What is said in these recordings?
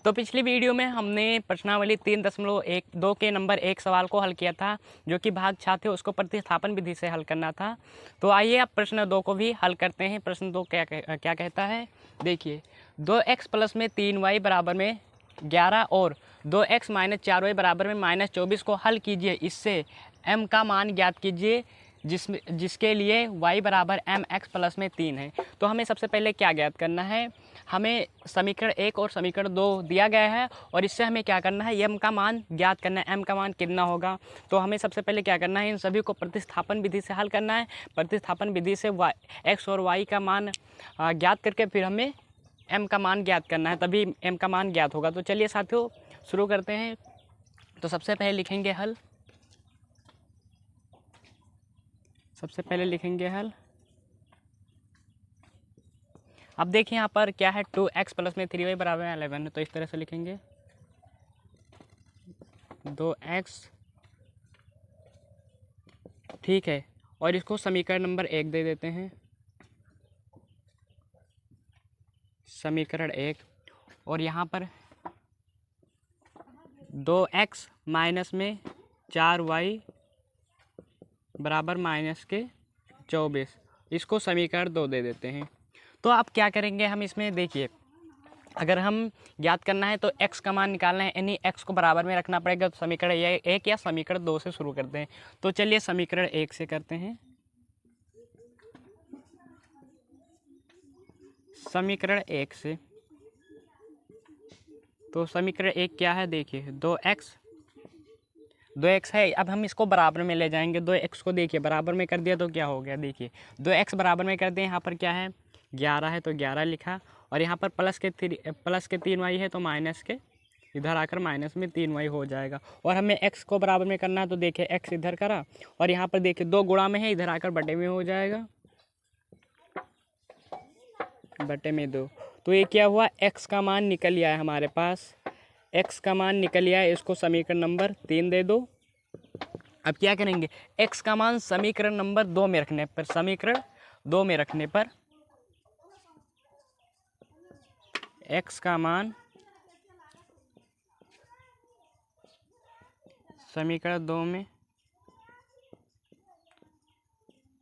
तो पिछली वीडियो में हमने प्रश्नावली 3.12 के नंबर 1 सवाल को हल किया था, जो कि भाग छा थे, उसको प्रतिस्थापन विधि से हल करना था। तो आइए अब प्रश्न 2 को भी हल करते हैं। प्रश्न 2 क्या कहता है, देखिए 2x प्लस में 3y बराबर में 11 और 2x माइनस 4y बराबर में माइनस 24 को हल कीजिए। इससे m का मान ज्ञात कीजिए जिसके लिए y बराबर mx प्लस में 3 है। तो हमें सबसे पहले क्या ज्ञात करना है, हमें समीकरण 1 और समीकरण 2 दिया गया है और इससे हमें क्या करना है, m का मान ज्ञात करना है। m का मान कितना होगा, तो हमें सबसे पहले क्या करना है, इन सभी को प्रतिस्थापन विधि से हल करना है। प्रतिस्थापन विधि से x और y का मान ज्ञात करके फिर हमें m का मान ज्ञात करना है, तभी m का मान ज्ञात होगा। तो चलिए साथियों शुरू करते हैं। तो सबसे पहले लिखेंगे हल, अब देखिए यहाँ पर क्या है, 2x प्लस में 3y बराबर में 11 है। तो इस तरह से लिखेंगे 2x, ठीक है, और इसको समीकरण नंबर 1 दे देते हैं, समीकरण 1। और यहाँ पर 2x माइनस में 4y बराबर माइनस के 24, इसको समीकरण 2 दे देते हैं। तो अब क्या करेंगे हम इसमें, देखिए अगर हम ज्ञात करना है तो x का मान निकालना है, यानी x को बराबर में रखना पड़ेगा। तो समीकरण 1 या समीकरण 2 से शुरू करते हैं। तो चलिए समीकरण 1 से करते हैं। समीकरण 1 से, तो समीकरण 1 क्या है, देखिए 2x है। अब हम इसको बराबर में ले जाएंगे। 2x को देखिए बराबर में कर दिया तो क्या हो गया, देखिए 2x बराबर में कर दिए। यहाँ पर क्या है, 11 है तो 11 लिखा, और यहाँ पर प्लस के 3y है तो माइनस के इधर आकर माइनस में 3y हो जाएगा। और हमें x को बराबर में करना है, तो देखिए x इधर करा और यहाँ पर देखिए 2 गुणा में है, इधर आकर बटे में हो जाएगा, बटे में 2। तो ये क्या हुआ, x का मान निकल आया हमारे पास, x का मान निकल आया। इसको समीकरण नंबर 3 दे दो। अब क्या करेंगे, x का मान समीकरण नंबर 2 में रखने पर, समीकरण 2 में रखने पर x का मान समीकरण 2 में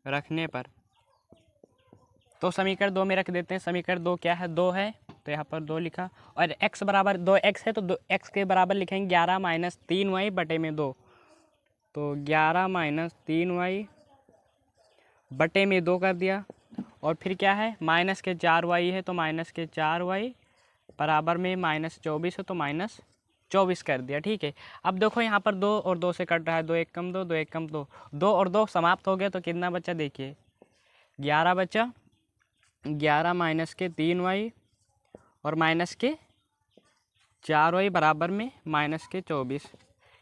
रखने पर, तो समीकरण 2 में रख देते हैं। समीकरण 2 क्या है, 2 है, तो यहाँ पर 2 लिखा, और x बराबर 2x है तो 2x के बराबर लिखेंगे 11 माइनस 3y बटे में 2। तो 11 माइनस 3y बटे में 2 कर दिया। और फिर क्या है, माइनस के 4y है तो माइनस के 4y बराबर में माइनस 24 है तो माइनस 24 कर दिया, ठीक है। अब देखो यहाँ पर 2 और 2 से कट रहा है, 2 1 कम 2, 2 1 कम 2, 2 और 2 समाप्त हो गया। तो कितना बचा, देखिए 11 बचा, 11 माइनस के 3y और माइनस के 4y बराबर में माइनस के 24,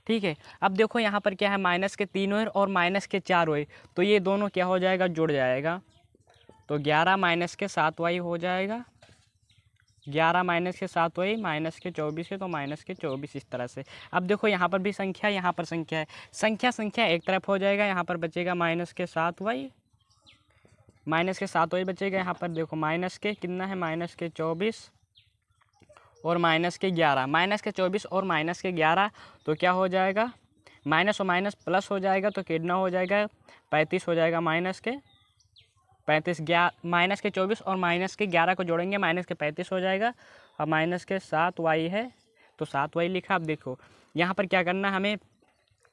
ठीक है। अब देखो यहाँ पर क्या है, माइनस के 3y और माइनस के 4y, तो ये दोनों क्या हो जाएगा, जुड़ जाएगा। तो 11 माइनस के 7y हो जाएगा, 11 माइनस के 7y माइनस के 24 है तो माइनस के 24, इस तरह से। अब देखो यहाँ पर भी संख्या, यहाँ पर संख्या है, संख्या एक तरफ हो जाएगा। यहाँ पर बचेगा माइनस के 7y, माइनस के 7y बचेगा। यहाँ पर देखो माइनस के कितना है, माइनस के 24 और माइनस के 11, माइनस के 24 और माइनस के 11, तो क्या हो जाएगा, माइनस और माइनस प्लस हो जाएगा, तो कितना हो जाएगा, 35 हो जाएगा। माइनस के 35, माइनस के 24 और माइनस के 11 को जोड़ेंगे, माइनस के 35 हो जाएगा। अब माइनस के 7y है तो 7y लिखा। अब देखो यहाँ पर क्या करना, हमें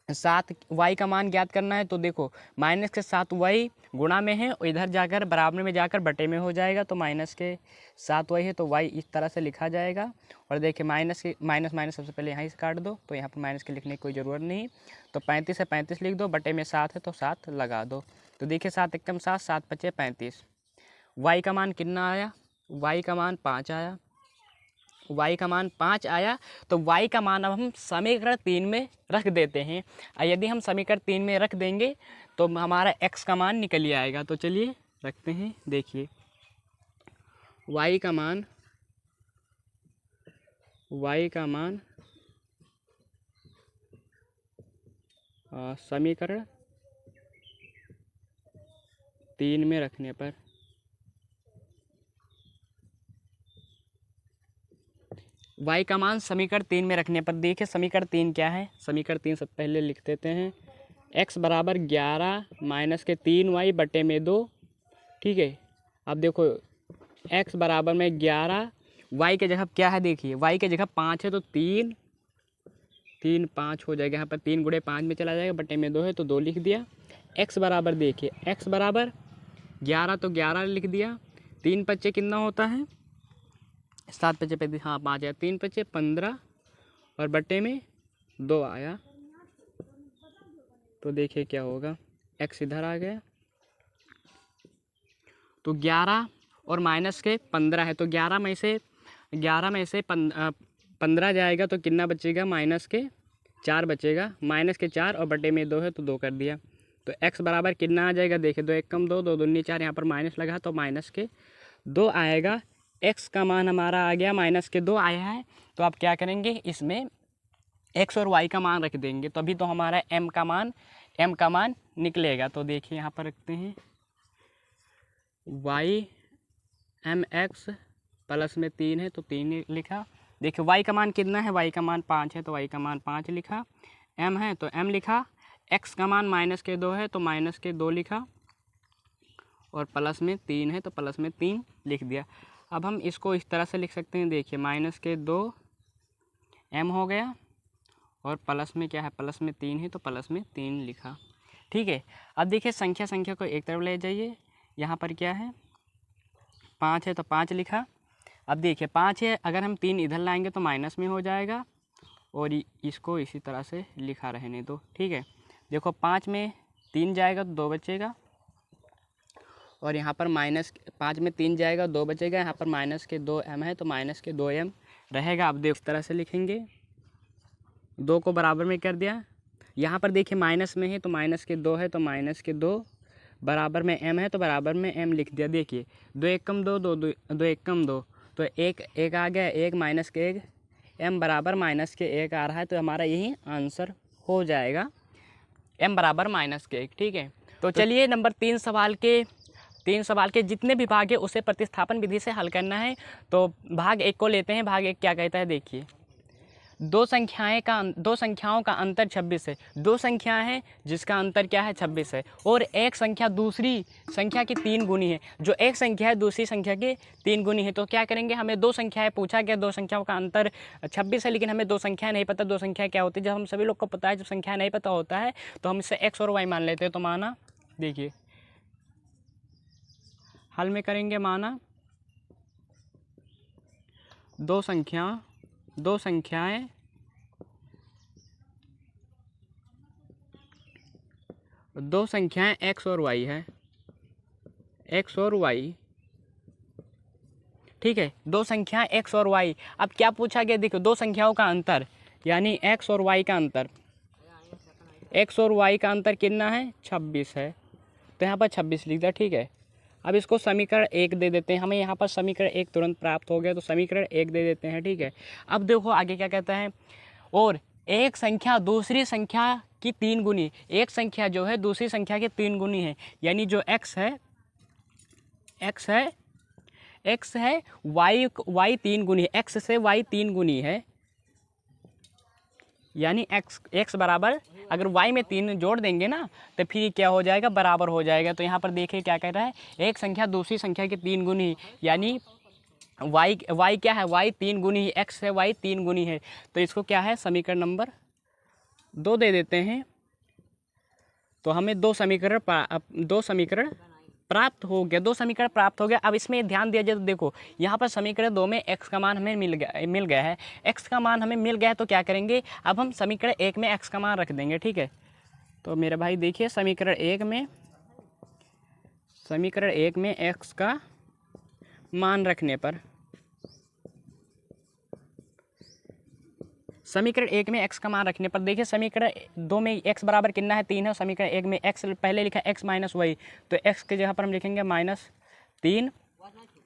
7y का मान ज्ञात करना है। तो देखो माइनस के 7y गुणा में है, और इधर जाकर बराबर में जाकर बटे में हो जाएगा। तो माइनस के 7y है तो y इस तरह से लिखा जाएगा। और देखिए माइनस माइनस सबसे पहले यहाँ से काट दो, तो यहाँ पर माइनस के लिखने की कोई ज़रूरत नहीं। तो 35 है, 35 लिख दो, बटे में 7 है तो 7 लगा दो। तो देखिए 7 एकम 7, 7 पचे 35। y का मान कितना आया, y का मान 5 आया, y का मान 5 आया। तो y का मान अब हम समीकरण 3 में रख देते हैं। यदि हम समीकरण 3 में रख देंगे तो हमारा x का मान निकल ही आएगा। तो चलिए रखते हैं, देखिए y का मान समीकरण 3 में रखने पर y का मान समीकरण 3 में रखने पर देखिए समीकरण 3 क्या है। समीकरण 3 सबसे पहले लिख देते हैं। x बराबर 11 माइनस के 3y बटे में 2। ठीक है, अब देखो x बराबर में 11, y के जगह क्या है देखिए, y के जगह 5 है तो 3 3 5 हो जाएगा। यहाँ पर 3 गुणे 5 में चला जाएगा, बटे में 2 है तो 2 लिख दिया। x बराबर देखिए, x बराबर 11 तो 11 लिख दिया। 3 पच्चे कितना होता है, 7 पच्चे 35, हाँ 5 आया। 3 पच्चे 15 और बटे में 2 आया। तो देखिए क्या होगा, x इधर आ गया तो 11 और माइनस के 15 है तो 11 में से 15 जाएगा तो कितना बचेगा, माइनस के 4 बचेगा। माइनस के 4 और बटे में 2 है तो 2 कर दिया। तो x बराबर कितना आ जाएगा देखिए, 2 1 कम 2, 2 दूनी 4, यहाँ पर माइनस लगा तो माइनस के 2 आएगा। x का मान हमारा आ गया माइनस के 2 आया है। तो आप क्या करेंगे, इसमें x और y का मान रख देंगे तभी तो हमारा m का मान निकलेगा। तो देखिए यहाँ पर रखते हैं y mx प्लस में 3 है तो 3 लिखा। देखिए y का मान कितना है, y का मान 5 है तो y का मान 5 लिखा। m है तो m लिखा। x का मान माइनस के 2 है तो माइनस के 2 लिखा और प्लस में 3 है तो प्लस में 3 लिख दिया। अब हम इसको इस तरह से लिख सकते हैं, देखिए माइनस के 2 m हो गया और प्लस में क्या है, प्लस में 3 है तो प्लस में 3 लिखा। ठीक है, अब देखिए संख्या को एक तरफ ले जाइए। यहाँ पर क्या है, 5 है तो 5 लिखा। अब देखिए 5 है, अगर हम 3 इधर लाएंगे तो माइनस में हो जाएगा और इसको इसी तरह से लिखा रहने दो। ठीक है, देखो 5 में 3 जाएगा तो 2 बचेगा और यहाँ पर माइनस 5 में 3 जाएगा 2 बचेगा। यहाँ पर माइनस के 2m है तो माइनस के 2m रहेगा। अब देखो इस तरह से लिखेंगे, 2 को बराबर में कर दिया। यहाँ पर देखिए माइनस में है तो माइनस के 2 है तो माइनस के 2 बराबर में m है तो बराबर में m लिख दिया। देखिए 2 1 कम 2, 2 1 कम 2 तो 1 आ गया, 1 माइनस के 1, m बराबर माइनस के 1 आ रहा है तो हमारा यही आंसर हो जाएगा, m बराबर माइनस के 1। ठीक है, तो चलिए नंबर 3 सवाल के जितने भी भाग है उसे प्रतिस्थापन विधि से हल करना है। तो भाग 1 को लेते हैं। भाग 1 क्या कहता है देखिए, दो संख्याओं का अंतर 26 है। दो संख्याएं हैं जिसका अंतर क्या है, 26 है और एक संख्या दूसरी संख्या की 3 गुनी है। जो एक संख्या है दूसरी संख्या की 3 गुनी है। तो क्या करेंगे, हमें दो संख्याएं पूछा गया, दो संख्याओं का अंतर 26 है लेकिन हमें दो संख्याएं नहीं पता। दो संख्या क्या होती है, जब हम सभी लोग को पता है, जब संख्या नहीं पता होता है तो हम इसे x और y मान लेते हैं। तो माना, देखिए हल में करेंगे, माना दो संख्याएं x और y है, x और y। ठीक है, दो संख्याएं x और y। अब क्या पूछा गया, देखो दो संख्याओं का अंतर यानी x और y का अंतर, x और y का अंतर कितना है, 26 है। तो यहाँ पर 26 लिख दिया। ठीक है, अब इसको समीकरण 1 दे देते हैं। हमें यहाँ पर समीकरण 1 तुरंत प्राप्त हो गया तो समीकरण 1 दे देते हैं। ठीक है, अब देखो आगे क्या कहता है, और एक संख्या दूसरी संख्या की 3 गुनी। एक संख्या जो है दूसरी संख्या की 3 गुनी है, यानी जो x है y 3 गुनी है, x से y 3 गुनी है, यानी x बराबर, अगर y में 3 जोड़ देंगे ना तो फिर क्या हो जाएगा, बराबर हो जाएगा। तो यहाँ पर देखिए क्या कह रहा है, एक संख्या दूसरी संख्या की 3 गुनी यानी y क्या है, y 3 गुनी है, x है y 3 गुनी है। तो इसको क्या है, समीकरण नंबर 2 दे देते हैं। तो हमें दो समीकरण प्राप्त हो गया, दो समीकरण प्राप्त हो गया। अब इसमें ध्यान दिया जाए तो देखो यहाँ पर समीकरण 2 में x का मान हमें मिल गया है। x का मान हमें मिल गया है तो क्या करेंगे, अब हम समीकरण 1 में x का मान रख देंगे। ठीक है, तो मेरे भाई देखिए समीकरण 1 में x का मान रखने पर, समीकरण 1 में x का मान रखने पर देखिए समीकरण 2 में x बराबर कितना है, 3 है। समीकरण 1 में x पहले लिखा x माइनस वाई, तो x के जगह पर हम लिखेंगे -3,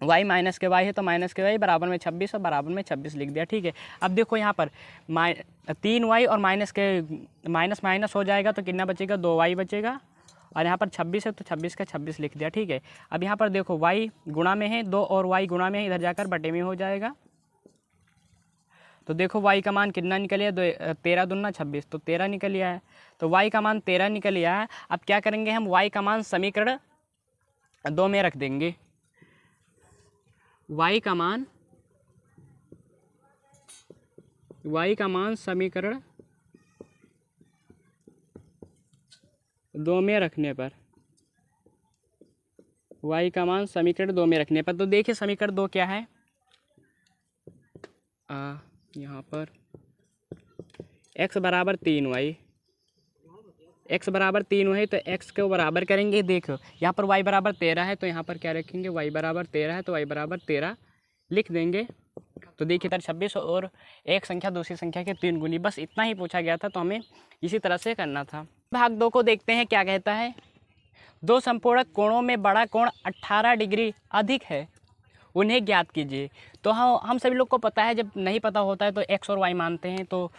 y माइनस के y है तो माइनस के y बराबर में 26 और बराबर में 26 लिख दिया। ठीक है, अब देखो यहाँ पर 3y और माइनस हो जाएगा तो कितना बचेगा, 2y बचेगा और यहाँ पर 26 है तो 26 का 26 लिख दिया। ठीक है, अब यहाँ पर देखो y गुणा में है 2 और y गुणा में है, इधर जाकर बटे में हो जाएगा। तो देखो y का मान कितना निकल आया, 13 दूना 26, तो 13 निकल आया है। तो y का मान 13 निकल आया है। अब क्या करेंगे हम, y का मान समीकरण 2 में रख देंगे। y का मान समीकरण 2 में रखने पर, y का मान समीकरण 2 में रखने पर, तो देखिए समीकरण 2 क्या है, यहाँ पर x बराबर 3y, x बराबर 3y, तो x को बराबर करेंगे। देखो यहाँ पर y बराबर 13 है, तो यहाँ पर क्या रखेंगे, y बराबर 13 है तो y बराबर 13 लिख देंगे। तो देखिए इधर 26 और एक संख्या दूसरी संख्या के 3 गुनी, बस इतना ही पूछा गया था, तो हमें इसी तरह से करना था। भाग 2 को देखते हैं क्या कहता है। दो संपूरक कोणों में बड़ा कोण 18 डिग्री अधिक है, उन्हें ज्ञात कीजिए। तो हम सभी लोग को पता है, जब नहीं पता होता है तो x और y मानते हैं। तो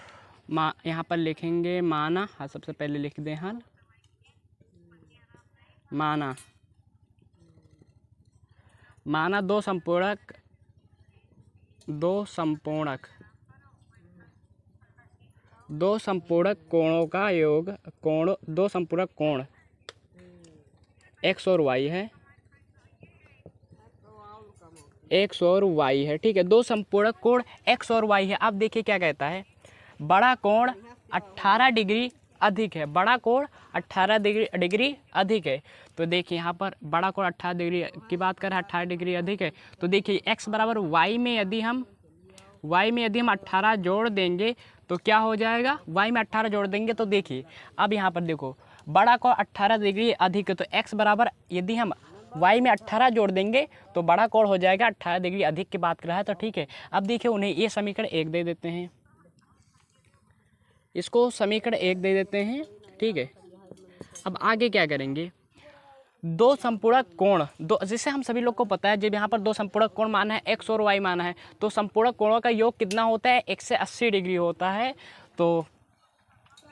यहाँ पर लिखेंगे माना, हाँ सबसे पहले लिख दें हल, माना दो संपूरक कोणों का योग, दो संपूरक कोण x और y है, x और y है, ठीक है। दो संपूरक कोण x और y है। अब देखिए क्या कहता है, बड़ा कोण 18 डिग्री अधिक है, बड़ा कोण 18 डिग्री अधिक है। तो देखिए यहाँ पर बड़ा कोण 18 डिग्री की बात कर रहा है, 18 डिग्री अधिक है। तो देखिए x बराबर y में यदि हम 18 जोड़ देंगे तो क्या हो जाएगा, y में 18 जोड़ देंगे तो देखिए अब यहाँ पर देखो बड़ा कोण 18 डिग्री अधिक है, तो x बराबर यदि हम y में 18 जोड़ देंगे तो बड़ा कोण हो जाएगा 18 डिग्री अधिक की बात कर रहा है, तो ठीक है। अब देखिए उन्हें ये समीकरण 1 दे देते हैं, इसको समीकरण 1 दे देते हैं, ठीक है। अब आगे क्या करेंगे, दो संपूरक कोण, दो, जिससे हम सभी लोग को पता है जब यहाँ पर दो संपूरक कोण माना है, x और y माना है, तो संपूरक कोणों का योग कितना होता है, 1 से 80 डिग्री होता है। तो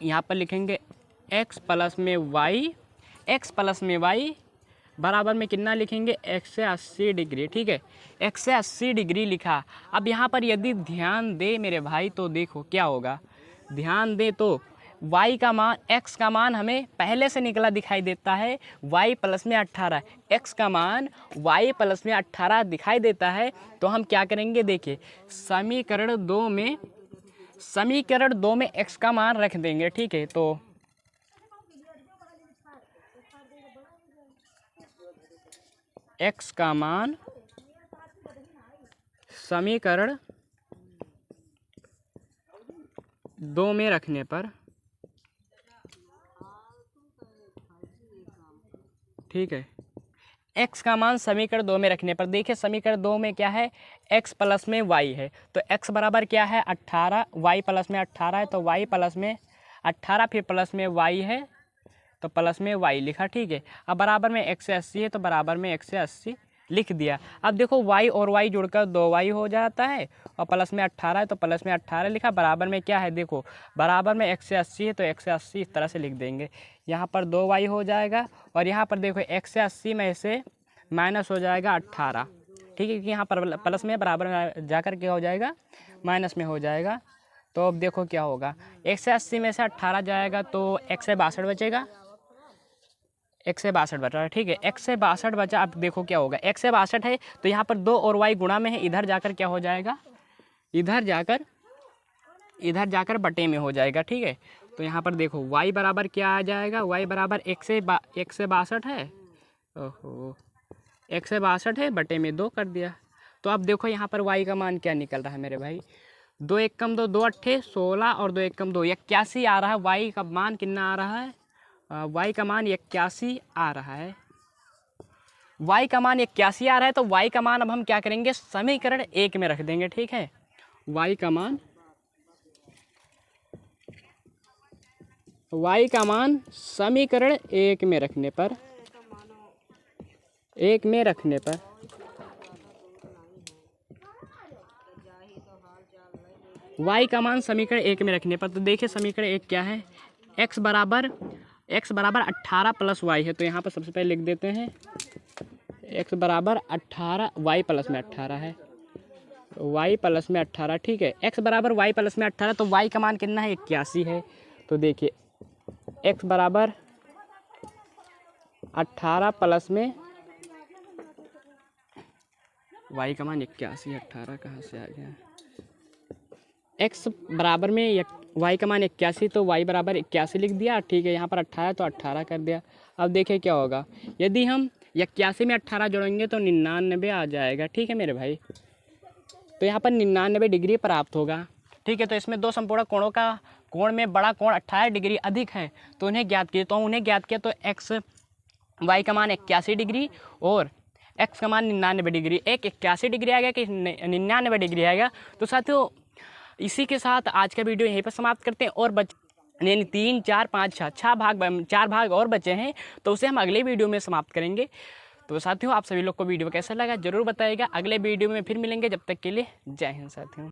यहाँ पर लिखेंगे x प्लस में y बराबर में कितना लिखेंगे, 1 से 80 डिग्री, ठीक है। 1 से 80 डिग्री लिखा। अब यहाँ पर यदि ध्यान दे मेरे भाई तो देखो क्या होगा, ध्यान दे तो y का मान, x का मान हमें पहले से निकला दिखाई देता है, y प्लस में 18, x का मान y प्लस में 18 दिखाई देता है। तो हम क्या करेंगे, देखिए समीकरण 2 में x का मान रख देंगे, ठीक है। तो x का मान समीकरण 2 में रखने पर, ठीक है, x का मान समीकरण 2 में रखने पर, देखिए समीकरण 2 में क्या है, x प्लस में y है, तो x बराबर क्या है 18, y प्लस में 18 है, तो y प्लस में 18 फिर प्लस में y है, तो प्लस में y लिखा, ठीक है। अब बराबर में 1 से 80 है, तो बराबर में 1 से 80 लिख दिया। अब देखो y और y जुड़कर 2y हो जाता है, और प्लस में 18 है तो प्लस में 18 लिखा, बराबर में क्या है, देखो बराबर में 1 से 80 है तो 1 से 80 इस तरह से लिख देंगे। यहाँ पर 2y हो जाएगा, और यहाँ पर देखो 1 से 80 में से माइनस हो जाएगा 18, ठीक है, क्योंकि यहाँ पर प्लस में बराबर में जाकर क्या हो जाएगा, माइनस में हो जाएगा। तो अब देखो क्या होगा, 1 से 80 में से 18 जाएगा तो 1 से 62 बचेगा, 1 से 62 बचा, ठीक है। 1 से 62 बचा। अब देखो क्या होगा, 1 से 62 है तो यहाँ पर 2 और y गुणा में है, इधर जाकर क्या हो जाएगा, इधर जाकर बटे में हो जाएगा, ठीक है। तो यहाँ पर देखो y बराबर क्या आ जाएगा, y बराबर 1 से 62 है, ओहो 1 से 62 है, बटे में 2 कर दिया। तो अब देखो यहाँ पर y का मान क्या निकल रहा है मेरे भाई, 2 एकम 2, 2 अट्ठे 16 और 2 एकम 2 81 आ रहा है। y का मान कितना आ रहा है, y का मान 81 आ रहा है, y का मान 81 आ रहा है। तो y का मान अब हम क्या करेंगे, समीकरण 1 में रख देंगे, ठीक है। y का मान समीकरण 1 में रखने पर, y का मान समीकरण 1 में रखने पर, तो देखिए समीकरण 1 क्या है, x बराबर 18 प्लस y है, तो यहाँ पर सबसे पहले लिख देते हैं x बराबर 18, y प्लस में 18 है, y प्लस में 18, ठीक है। x बराबर y प्लस में 18, तो y का मान कितना है, 81 है। तो देखिए x बराबर 18 प्लस में y का मान 81, 18 कहाँ से आ गया, x बराबर में y का मान 81, तो y बराबर 81 लिख दिया, ठीक है। यहाँ पर 18 तो 18 कर दिया। अब देखिए क्या होगा, यदि हम 81 में 18 जोड़ेंगे तो 99 आ जाएगा, ठीक है मेरे भाई। तो यहाँ पर 99 डिग्री प्राप्त होगा, ठीक है। तो इसमें दो संपूर्ण कोणों का कोण में बड़ा कोण 18 डिग्री अधिक है, तो उन्हें ज्ञात किया। तो उन्हें ज्ञात किया तो एक्स वाई का मान 81 डिग्री और एक्स का मान 99 डिग्री। एक 81 डिग्री आएगा कि 99 डिग्री आएगा। तो साथियों इसी के साथ आज का वीडियो यहीं पर समाप्त करते हैं। और यानी 3, 4, 5, 6 4 भाग और बचे हैं, तो उसे हम अगले वीडियो में समाप्त करेंगे। तो साथियों आप सभी लोग को वीडियो कैसा लगा जरूर बताइएगा। अगले वीडियो में फिर मिलेंगे, जब तक के लिए जय हिंद साथियों।